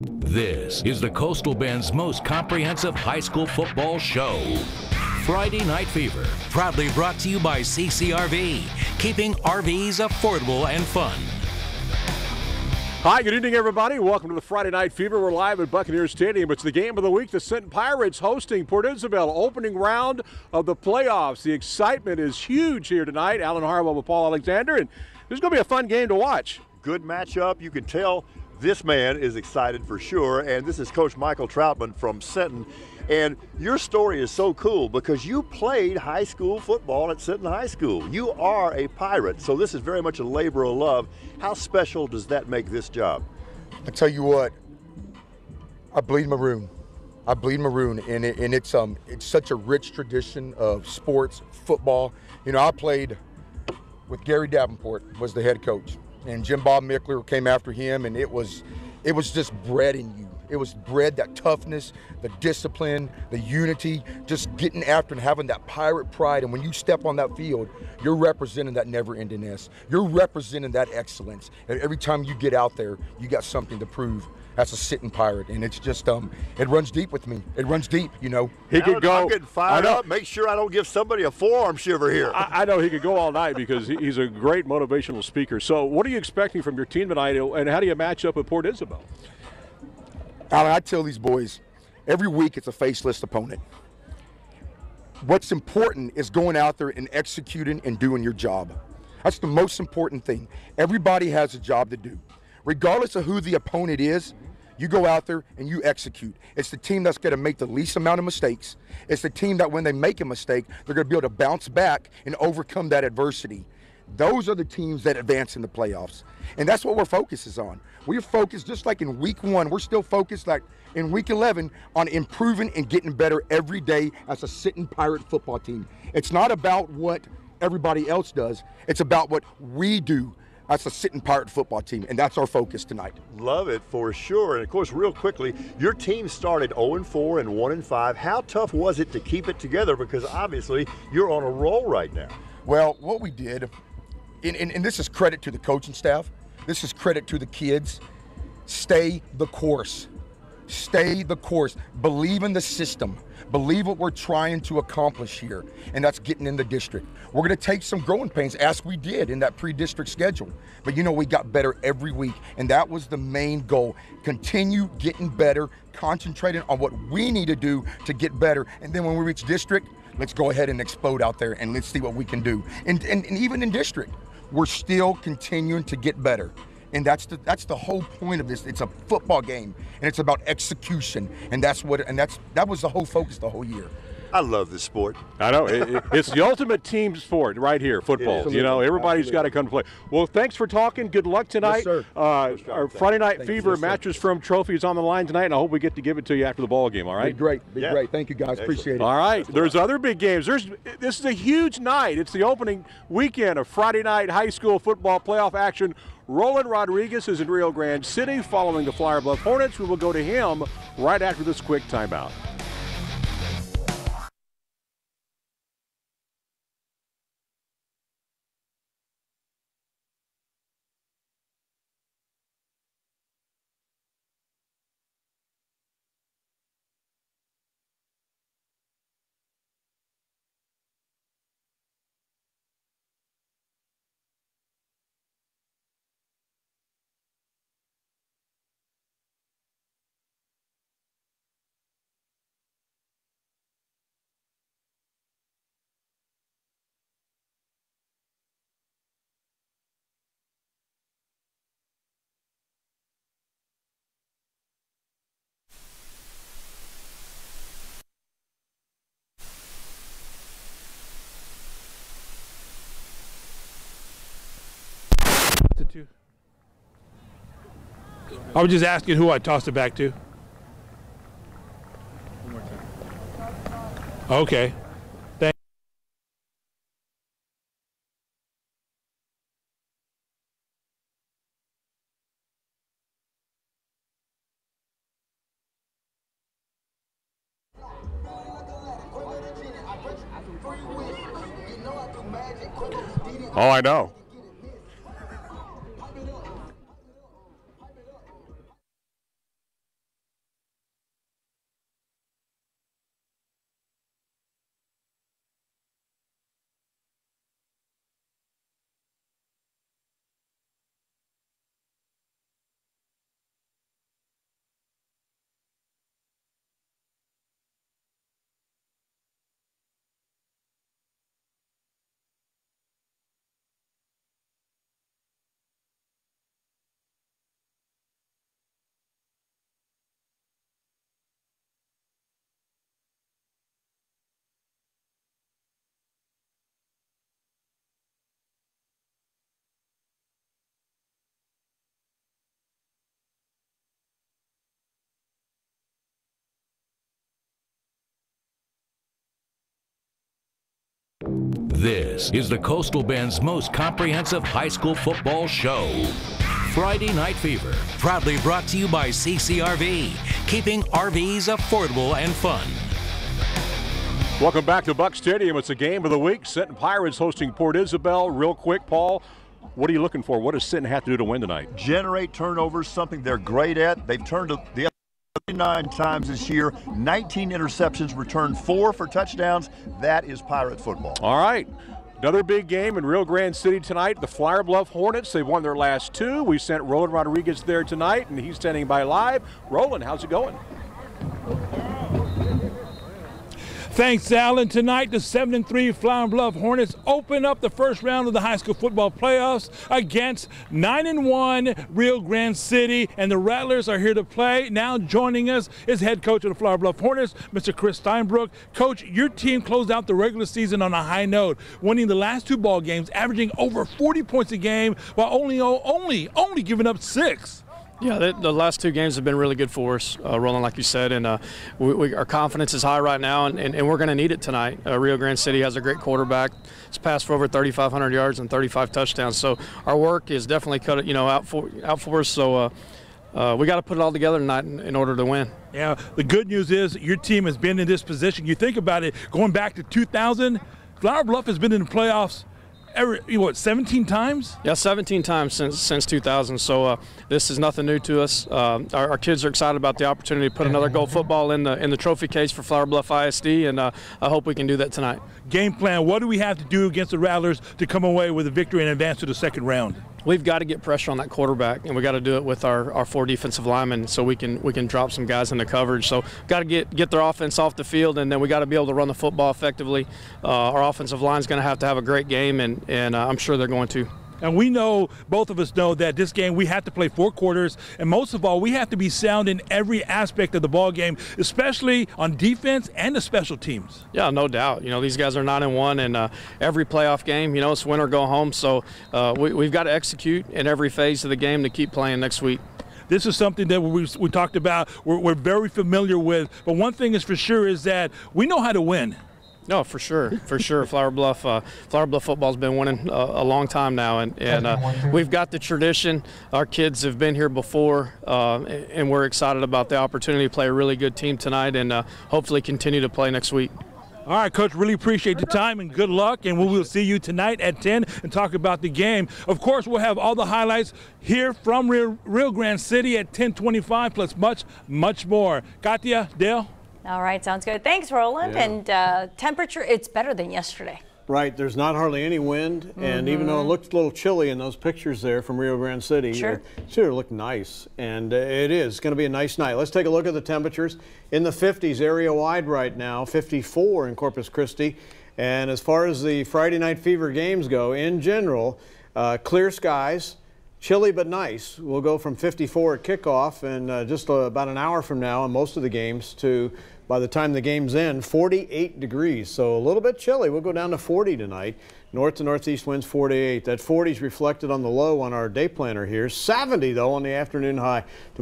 This is the Coastal Bend's most comprehensive high school football show. Friday Night Fever. Proudly brought to you by CCRV, keeping RVs affordable and fun. Hi, good evening, everybody. Welcome to the Friday Night Fever. We're live at Buccaneers Stadium. It's the game of the week. The Sinton Pirates hosting Port Isabel, opening round of the playoffs. The excitement is huge here tonight. Alan Harwell with Paul Alexander, and this is going to be a fun game to watch. Good matchup. You can tell this man is excited for sure, and this is Coach Michael Troutman from Sinton. And your story is so cool because you played high school football at Sinton High School. You are a Pirate, so this is very much a labor of love. How special does that make this job? I tell you what, I bleed maroon. And it's such a rich tradition of sports, football. You know, I played with Gary Davenport, was the head coach, and Jim Bob Mickler came after him, and it was just bred in you. It was bred, that toughness, the discipline, the unity, just getting after and having that Pirate pride. And when you step on that field, you're representing that never-endingness. You're representing that excellence. And every time you get out there, you got something to prove. That's a Sinton Pirate, and it's just it runs deep with me. It runs deep, you know. He could go. I'm getting fired up. Make sure I don't give somebody a forearm shiver here. I know he could go all night because he's a great motivational speaker. So what are you expecting from your team tonight, and how do you match up with Port Isabel? Alan, I tell these boys, every week it's a faceless opponent. What's important is going out there and executing and doing your job. That's the most important thing. Everybody has a job to do. Regardless of who the opponent is, you go out there and you execute. It's the team that's going to make the least amount of mistakes. It's the team that when they make a mistake, they're going to be able to bounce back and overcome that adversity. Those are the teams that advance in the playoffs. And that's what our focus is on. We're focused, just like in week 1, we're still focused like in week 11 on improving and getting better every day as a Sinton Pirate football team. It's not about what everybody else does. It's about what we do as a Sinton Pirate football team, and that's our focus tonight. Love it for sure. And of course, real quickly, your team started 0-4 and 1-5. How tough was it to keep it together? Because obviously you're on a roll right now. Well, what we did, and this is credit to the coaching staff, this is credit to the kids, stay the course. Stay the course. Believe in the system. Believe what we're trying to accomplish here, and that's getting in the district. We're going to take some growing pains, as we did in that pre-district schedule. But, you know, we got better every week, and that was the main goal. Continue getting better, concentrating on what we need to do to get better. And then when we reach district, let's go ahead and explode out there, and let's see what we can do. And even in district, we're still continuing to get better. And that's the whole point of this. It's a football game, and it's about execution, and that was the whole focus the whole year. I love this sport. I know. It's the ultimate team sport right here, football. You know, everybody's got to come play. Well, thanks for talking. Good luck tonight. Yes, sir. Our Friday Night Fever Mattress Firm trophy is on the line tonight, and I hope we get to give it to you after the ball game, all right? Be great. Thank you, guys. Excellent. Appreciate it. All right. There's other big games. This is a huge night. It's the opening weekend of Friday night high school football playoff action. Roland Rodriguez is in Rio Grande City following the Flyer Bluff Hornets. We will go to him right after this quick timeout. I was just asking who I tossed it back to. Okay. Thank Oh, I know. This is the Coastal Bend's most comprehensive high school football show. Friday Night Fever. Proudly brought to you by CCRV, keeping RVs affordable and fun. Welcome back to Buck Stadium. It's the game of the week. Sinton Pirates hosting Port Isabel. Real quick, Paul, what are you looking for? What does Sinton have to do to win tonight? Generate turnovers, something they're great at. They've turned the 39 times this year, 19 interceptions, returned 4 for touchdowns. That is Pirate football. All right. Another big game in Rio Grande City tonight. The Flower Bluff Hornets, they've won their last 2. We sent Roland Rodriguez there tonight, and he's standing by live. Roland, how's it going? Thanks, Alan. Tonight, the 7-3 Flower Bluff Hornets open up the first round of the high school football playoffs against 9-1 Rio Grande City, and the Rattlers are here to play. Now joining us is head coach of the Flower Bluff Hornets, Mr. Chris Steinbrook. Coach, your team closed out the regular season on a high note, winning the last 2 ball games, averaging over 40 points a game, while only giving up 6. Yeah, the last 2 games have been really good for us, Roland, like you said, and our confidence is high right now, and we're going to need it tonight. Rio Grande City has a great quarterback. It's passed for over 3,500 yards and 35 touchdowns, so our work is definitely cut out for us. So we got to put it all together tonight in order to win. Yeah, the good news is your team has been in this position. You think about it, going back to 2000, Flower Bluff has been in the playoffs 17 times? Yeah, 17 times since 2000. So this is nothing new to us. Our kids are excited about the opportunity to put another gold football in the trophy case for Flower Bluff ISD, and I hope we can do that tonight. Game plan, what do we have to do against the Rattlers to come away with a victory and advance to the second round? We've got to get pressure on that quarterback, and we got to do it with our 4 defensive linemen, so we can drop some guys into coverage. So got to get their offense off the field, and then we got to be able to run the football effectively. Our offensive line is going to have a great game, and I'm sure they're going to. And we know, both of us know, that this game we have to play 4 quarters, and most of all, we have to be sound in every aspect of the ball game, especially on defense and the special teams. Yeah, no doubt. These guys are 9-1, and every playoff game, it's win or go home. So we've got to execute in every phase of the game to keep playing next week. This is something that we talked about, we're very familiar with, but one thing is for sure is that we know how to win. No, for sure. Flower Bluff football's been winning a long time now, and we've got the tradition. Our kids have been here before, and we're excited about the opportunity to play a really good team tonight, and hopefully continue to play next week. All right, Coach, really appreciate the time and good luck, and we will see you tonight at 10 and talk about the game. Of course, we'll have all the highlights here from Rio Grande City at 10:25, plus much more. Katia, Dale? All right, sounds good. Thanks, Roland. Yeah. And temperature, it's better than yesterday. Right, there's not hardly any wind, and even though it looked a little chilly in those pictures there from Rio Grande City, it sure looked nice, and it is going to be a nice night. Let's take a look at the temperatures. In the 50s area-wide right now, 54 in Corpus Christi, and as far as the Friday Night Fever games go, in general, clear skies, chilly but nice. We'll go from 54 at kickoff, and just about an hour from now in most of the games, to by the time the game's end, 48 degrees. So a little bit chilly. We'll go down to 40 tonight. North to northeast winds 48. That 40 is reflected on the low on our day planner here. 70 though on the afternoon high.